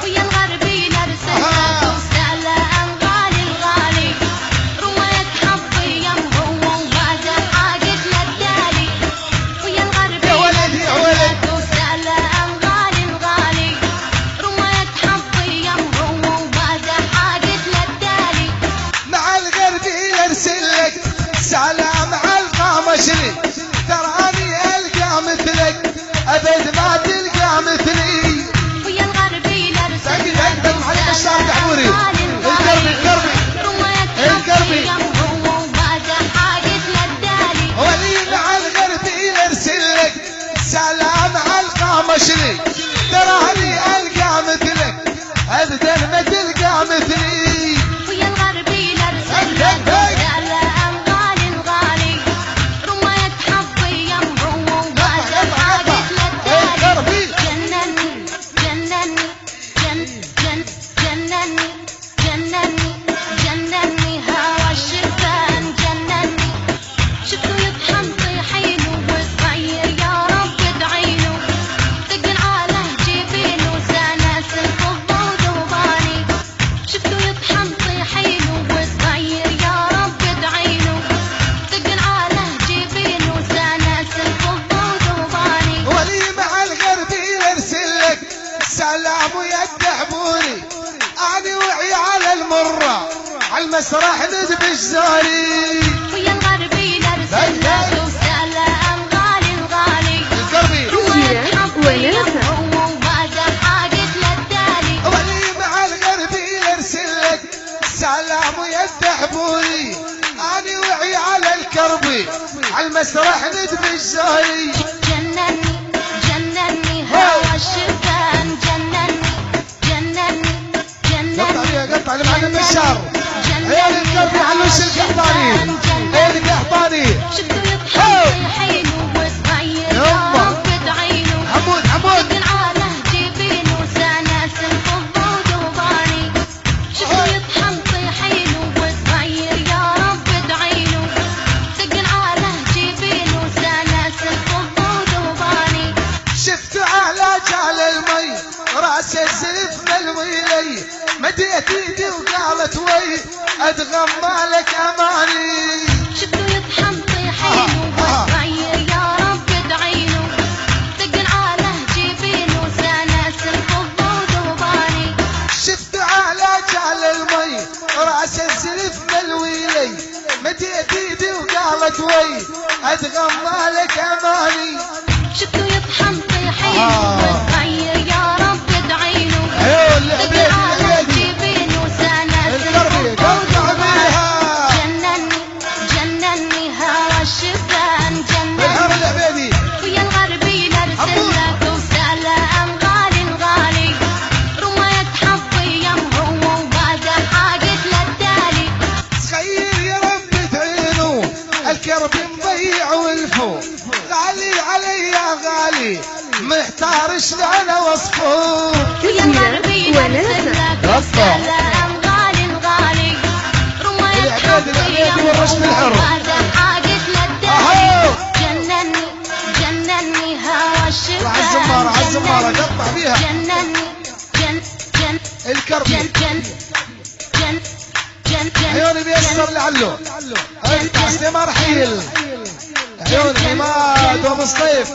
ويا الغربي نرسلك وسلام غالي الغالي رواية حظي يم هو وبعد حاجتنا التالي ويا الغربي نرسلك وسلام غالي الغالي رواية حظي يم هو وبعد حاجتنا التالي مع الغربي نرسلك سلام على القامشري تراني القى مثلك ابد ما تلقى مثلي ويا الغربي نرسلك اقدم عليك الشعب دحوري القربي ولي مع الغربي نرسلك سلام على القامشري تراني القى مثلك ابدا ما تلقى مثلي ويا الغربي نرسلك سلام غالي الغالي رواية حظي يم هو وبعد حاجتنا التالي جنني جنني جنني جنني جنني هوا الشبان جنني شفته يطحن طيحينه وصغير يا رب ادعيله ثقل على جبينه سناس الفضة وذوباني شفته يطحن طيحينه وصغير يا رب ادعيله ثقل على جبينه سناس الفضة وذوباني ولي مع الغربي نرسلك سلام ويا الدحبوري أعني وعيال المرة على المسرح ندبش زاري ويا الغربي نرسلك وسلام غالي الغالي القربي رواية حظي يم هو وبعد حاجتنا التالي ولي مع الغربي نرسلك سلام ويا الدحبوري أعني وعيال الكربي على المسرح ندبش زاري جنني جنني هوا الشبان جنني جنني جنني قطع اللي معنا بشار عيال الكربي على وش القحطاني عيال القحطاني شفته يطحن طيحينه وصغير يا رب ادعيله حمود ثقل على جبينه سناس الفضة وذوباني شفته يطحن طيحينه وصغير يا رب ادعيله ثقل على جبينه سناس الفضة وذوباني شفت على جعل المي راس الزلف ملويلي مديت ايدي وقالت وي اتغمى لك اماني شفته يطحن طيحينه وصغير يا رب ادعيله ثقل على جبينه سناس الفضة وذوباني شفت على جعل المي راس الزلف ملويلي مديت ايدي وقالت وي اتغمى لك اماني شفته يطحن طيحينه وصغير يا رب ادعيله ثقل على جبينه سناس الفضة وذوباني جنني هوا الشبان جنني ويا الغربي نرسلك وسلام غالي الغالي رواية حظي يم هو وبعد حاجتنا التالي خير يا رب تعينه الكرب مضيع والفو غالي علي يا غالي محتار شلون اوصفه ويا الغربي نرسلك وسلام غالي الغالي رواية حظي يم هو وبعد حاجتنا التالي جنني هوا الشبان عالزمارة قطع فيها الكربي عيوني بيسر لعلو انت سليمان رحيل عيوني حماد وابو الصيف